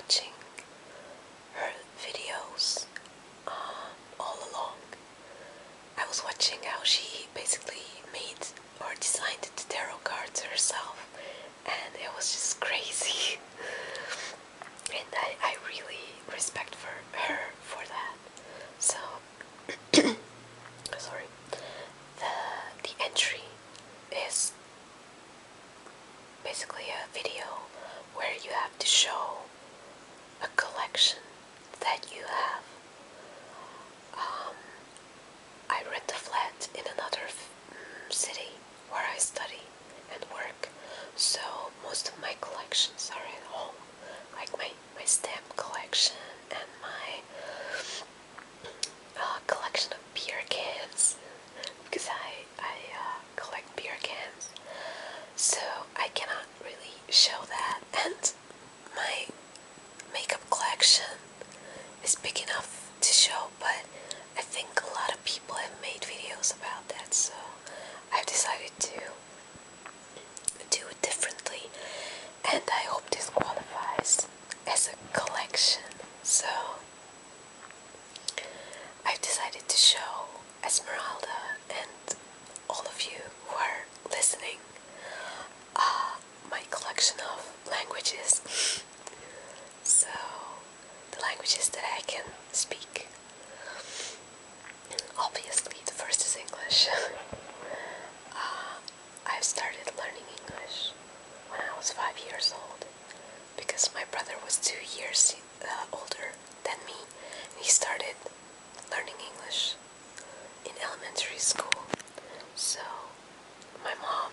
watching her videos all along. I was watching how she basically made or designed the tarot cards herself, and it was just crazy. And I really respect her for that. So, sorry. The entry is basically a video where you have to show a collection that you have. I rent a flat in another city where I study and work, so most of my collections are at home, like my stamp collection and my collection of beer cans, because I collect beer cans, so I cannot really show that. And my makeup collection is big enough to show, but I think a lot of people have made videos about that, so I've decided to do it differently, and I hope this qualifies as a collection. So I've decided to show Esmeralda and all of you who are listening my collection of languages. So the languages that I can speak. Obviously the first is English. I've started learning English when I was 5 years old, because my brother was 2 years older than me, and he started learning English in elementary school. So my mom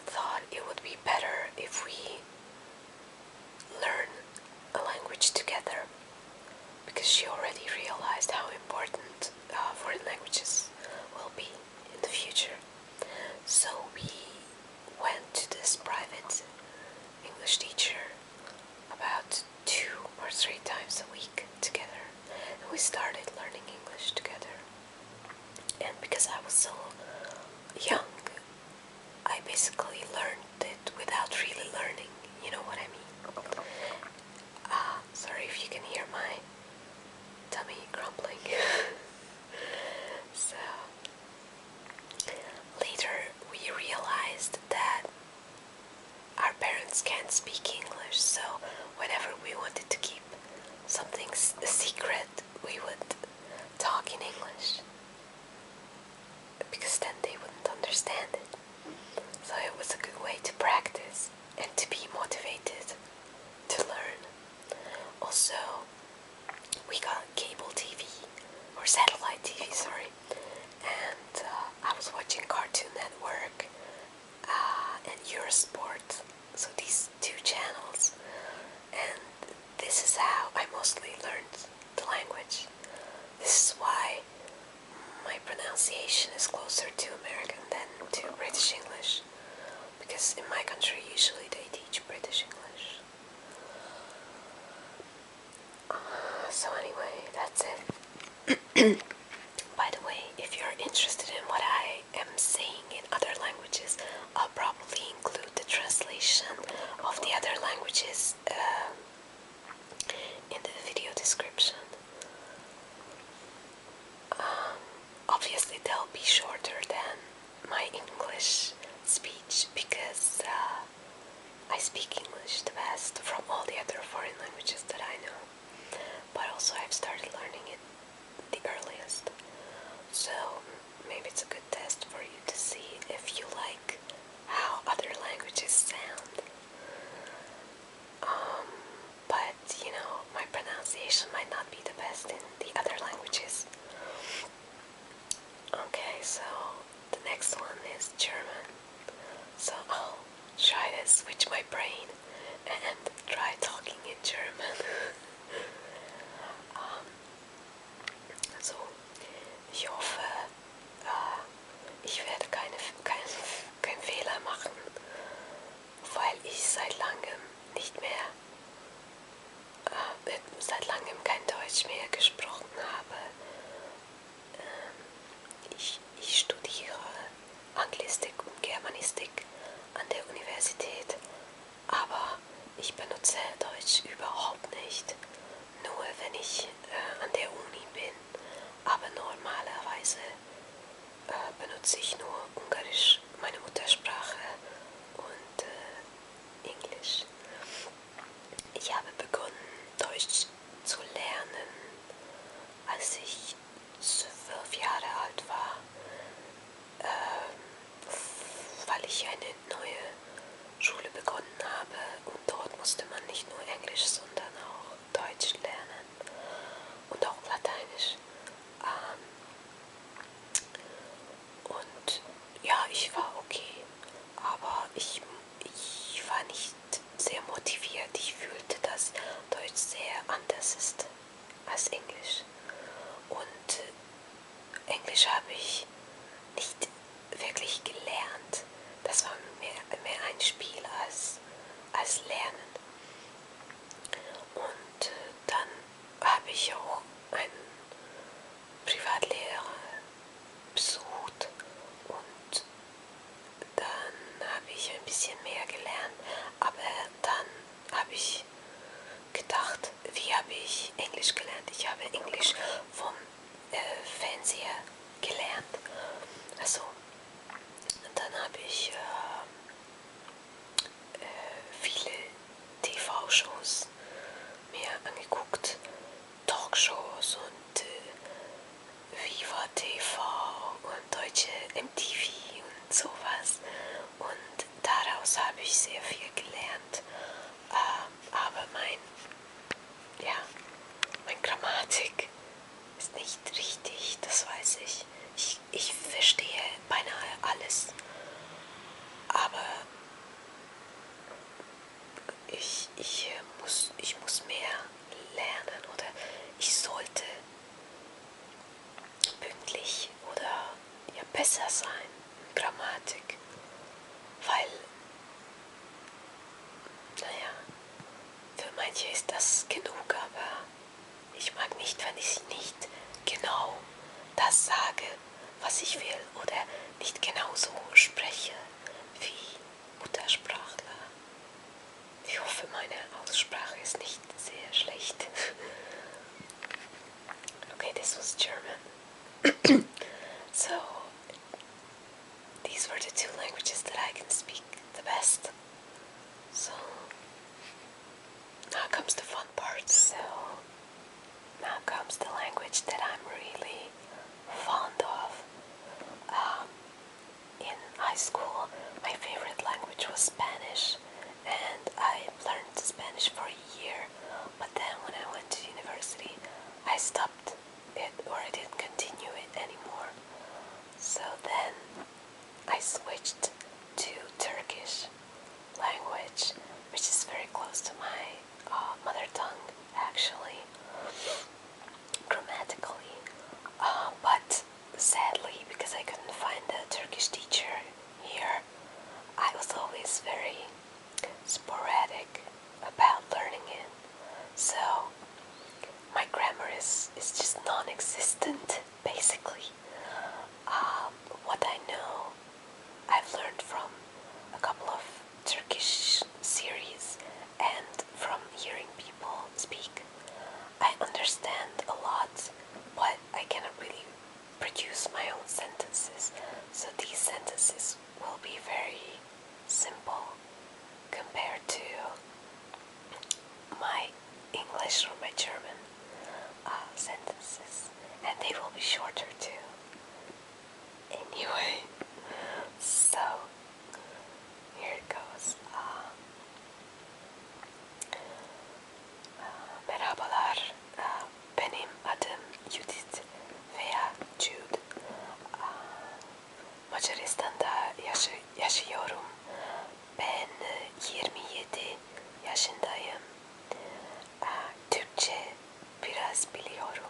thought it would be better if we learn a language together, because she already realized how important foreign languages will be in the future. So we went to this private English teacher about 2 or 3 times a week together, and we started learning English together. And because I was so young, I basically learned it without really learning, you know what I mean? Sorry if you can hear my tummy grumbling. So later we realized that our parents can't speak English, so whenever we wanted to keep something a secret, we would talk in English, because then they wouldn't understand it. So it was a good way to practice and to be motivated to learn. Also, we got cable TV, or satellite TV, sorry, and I was watching Cartoon Network and Eurosport, so these 2 channels, and this is how I mostly learned the language. This is why my pronunciation is closer to American than to British English, because in my country usually they teach British English. So anyway, that's it. By the way, if you're interested in what I am saying in other languages, I'll probably include the translation of the other languages in the video description. Obviously they'll be shorter than my English speech, because I speak English the best from all the other foreign languages that I know, but also I've started learning it the earliest, so maybe it's a good test for you to see if you like how other languages sound. But you know, my pronunciation might not be the best in the other languages. Okay, so the next one is German. So I'll try to switch my brain and try talking in German. So, ich hoffe, ich werde keinen Fehler machen, weil ich seit langem nicht mehr, seit langem kein Deutsch mehr gesprochen habe. Ich studiere Anglistik und Germanistik an der Universität, aber ich benutze Deutsch überhaupt nicht. Nur wenn ich an der Uni bin. Aber normalerweise benutze ich nur Ungarisch, meine Muttersprache, und Englisch. Ich habe begonnen, Deutsch zu lernen, als ich 12 Jahre alt war, weil ich eine neue Schule begonnen habe, und dort musste man nicht nur Englisch, sondern auch Deutsch lernen und auch Lateinisch. Und ja, ich war okay, aber ich war nicht sehr motiviert. Ich fühlte, dass Deutsch sehr anders ist als Englisch. Und Englisch habe ich nicht wirklich gelernt. Das war mehr ein Spiel als Lernen. Und dann habe ich auch einen Privatlehrer besucht, und dann habe ich ein bisschen mehr gelernt. Aber dann habe ich gedacht, wie habe ich Englisch gelernt? Ich habe Englisch vom Fernseher gelernt. Also, dann habe ich viele TV-Shows mir angeguckt, Talkshows und Viva TV und deutsche MTV und sowas. Und daraus habe ich sehr viel gelernt. Aber meine Grammatik ist nicht richtig, das weiß ich. Ich verstehe beinahe alles. Aber ich muss mehr lernen, oder ich sollte pünktlich oder besser sein in Grammatik, weil, für manche ist das genug, aber ich mag nicht, wenn ich nicht genau das sage, was ich will, oder nicht genau so spreche wie Muttersprachler. Ich hoffe, meine Aussprache ist nicht sehr schlecht. Okay, this was German. So, these were the two languages that I can speak the best. So, now comes the fun part. So, now comes the language that I'm really fond of. In high school, my favorite language was Spanish, and I learned Spanish for a year. But then when I went to university, I stopped it, or I didn't continue it anymore. So then I switched to Turkish language, which is very close to my mother tongue, actually, grammatically. But sadly, because I couldn't find a Turkish teacher here, I was always very sporadic about learning it. So my grammar is just non-existent, basically. What I know, I've learned from a couple of Turkish series and from hearing people speak. I understand a lot, but I cannot really produce my own sentences. So these sentences will be very simple compared to my English or my German sentences, and they will be shorter too. Anyway, so here it goes. Merhabalar, benim adım Judith veya Jude. Macaristan'da yaşıyorum. Ben 27 yaşındayım. Türkçe biraz biliyorum.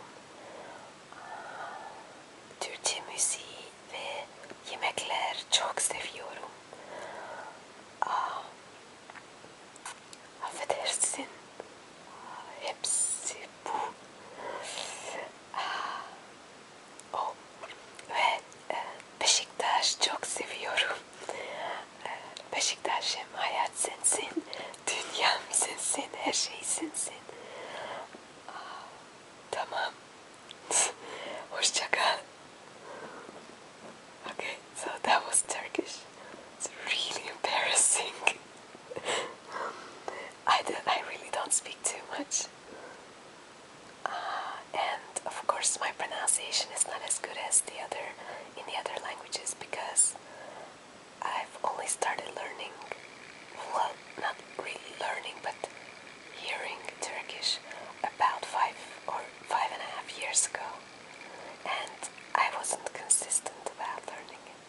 Türkçe müziği ve yemekler çok seviyorum. Affedersin. Hepsi bu. Ve Beşiktaş çok seviyorum. Beşiktaş'ım hayat sensin, dünyam sensin. her şeysinsin. Tamam. Hoşça kal. Okay, so that was Turkish. It's really embarrassing. I really don't speak too much. And of course my pronunciation is not as good as in the other languages because I've only started learning, well, not really learning, but hearing Turkish about 5.5 years ago, and I wasn't consistent about learning it.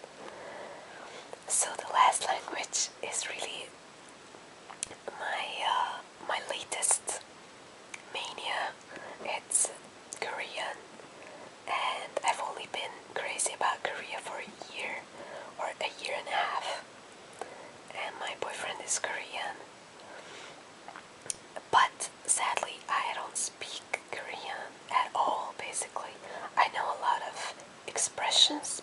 So the last language is really my latest mania. It's Korean, and I've only been crazy about Korea for a year or a year and a half, and my boyfriend is Korean, but sadly I don't speak Korean at all. Basically, I know a lot of expressions,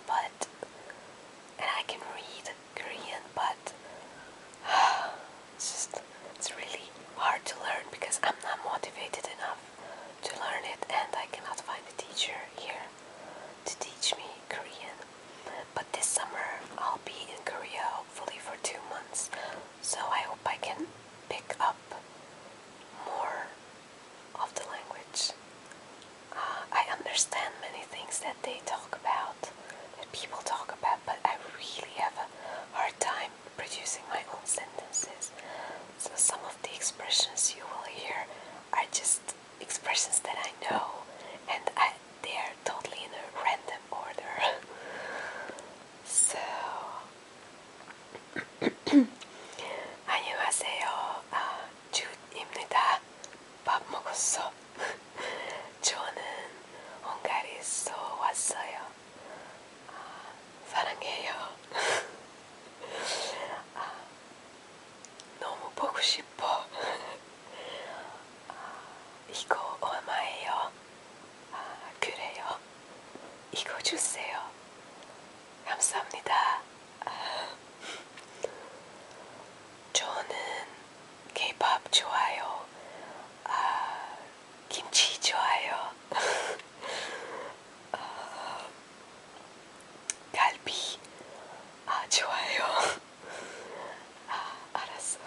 and I can read Korean, but it's really hard to learn because I'm not motivated enough to learn it, and I cannot find a teacher here to teach me Korean. But this summer I'll be in Korea hopefully for 2 months, so I hope I can pick up more of the language. I understand many things that they talk about, that people talk about, but I really have a hard time producing my own sentences. So some of the expressions you will hear are just expressions that I know, and they are totally in a random order. So 안녕하세요. 주입니다. 밥 먹었어? 저는 헝가리에서 왔어요. 사랑해요. 너무 보고 싶어. 이거 얼마예요? 그래요. 이거 주세요. 감사합니다. 저는 케이팝 좋아요. 김치 좋아요. 갈비 좋아요. 알았어.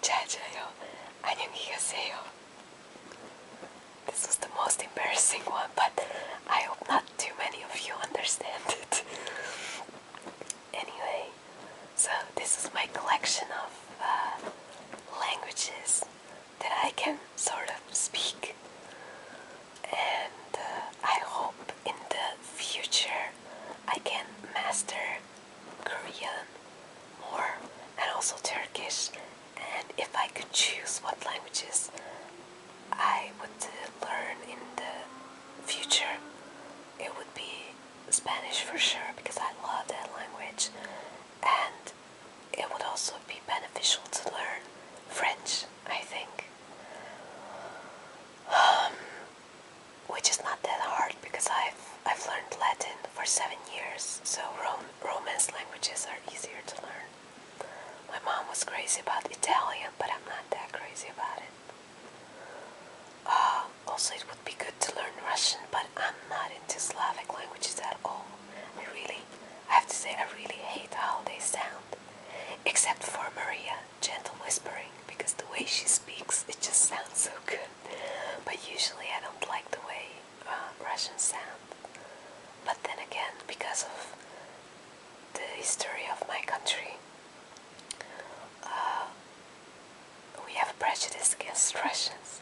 잘 자요. 안녕히 가세요. This was the most embarrassing one, but I hope not too many of you understand it. Anyway, so this is my collection of languages that I can sort of speak, and I hope in the future I can master Korean more, and also Turkish, and if I could choose what languages I would learn in the future, it would be Spanish for sure, because I love that language, and it would also be beneficial to learn French, I think, which is not that hard because I've learned Latin for 7 years, so Romance languages are easier to learn. My mom was crazy about Italian, but I'm not that crazy about it. Also, it would be good to learn Russian, but I'm not into Slavic languages at all. I have to say, I really hate how they sound. Except for Maria, gentle whispering, because the way she speaks, it just sounds so good. But usually I don't like the way Russians sound. But then again, because of the history of my country, we have a prejudice against Russians.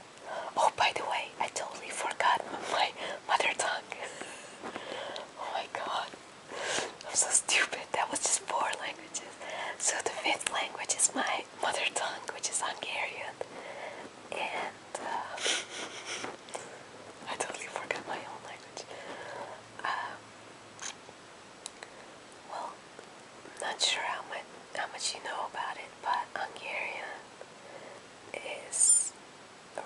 Oh, by the way, I totally forgot my mother tongue. Oh my god, I'm so stupid. That was just 4 languages. So the 5th language is my mother tongue, which is Hungarian. And I totally forgot my own language. Well, not sure how much you know about it, but Hungarian is a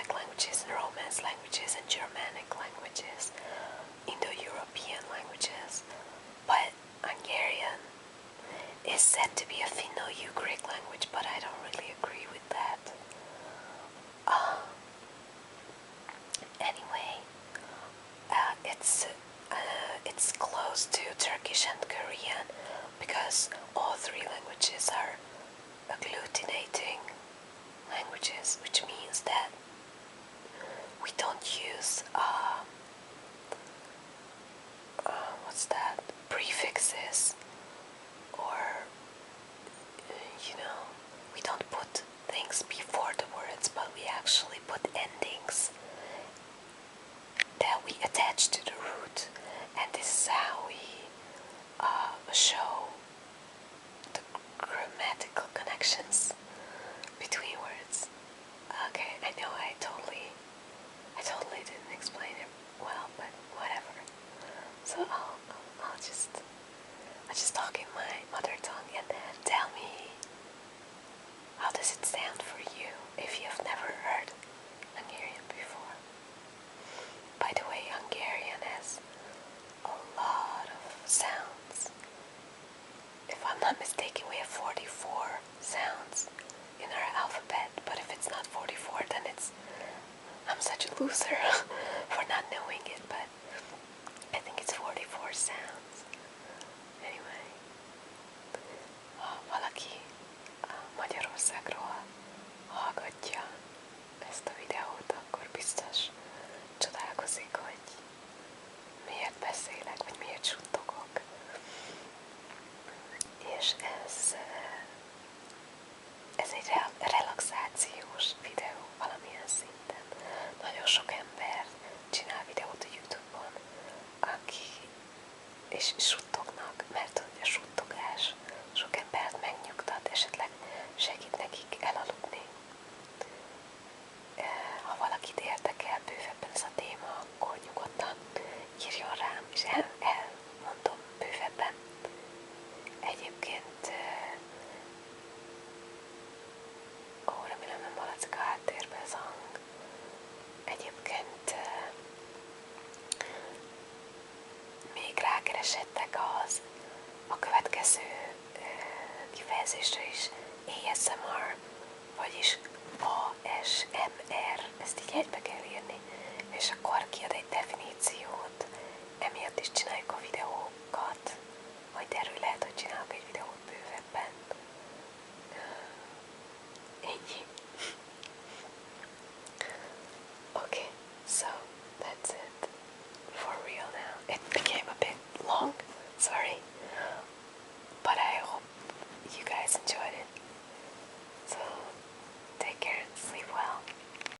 Greek languages and Romance languages and Germanic languages, Indo-European languages, but Hungarian is said to be a Finno-Ugric language, but I don't really agree with that. Anyway, it's close to Turkish and Korean because all three languages are agglutinating languages, which means that we don't use what's that, prefixes, or we don't put things before the words, but we actually put endings that we attach to the root, and this is how we show the grammatical connections between words. Okay, I know I totally didn't explain it well, but whatever. So I'll just talk in my mother tongue, and tell me, how does it sound for you if you've never heard Hungarian before? By the way, Hungarian has a lot of sounds. If I'm not mistaken, we have 44 sounds in our alphabet, but if it's not 44, then I'm such a loser for not knowing it, but I think it's 44 sounds. Anyway, ha valaki Magyarországról hallgatja ezt a videót, akkor biztos csodálkozik, hogy miért beszélek, vagy miért suttogok. És ez egy relaxációs videó valamilyen szinten. Nagyon sok ember csinál videót a YouTube-on, és suttognak, mert hogy a suttogás sok embert megnyugtat, esetleg segít nekik elaludni. Ha valakit érdekel bővebben ez a téma, akkor nyugodtan írjon rám, és elmondom bővebben. Egyébként, remélem nem hallatszik a háttérben ez a hang. Egyébként még rákeresettek a következő kifejezésre is, ASMR, vagyis ASMR, ezt így egybe kell írni, és akkor kiad egy definíciót, emiatt is csináljuk a videókat, majd erről lehet, hogy csinálok egy videót bővebben.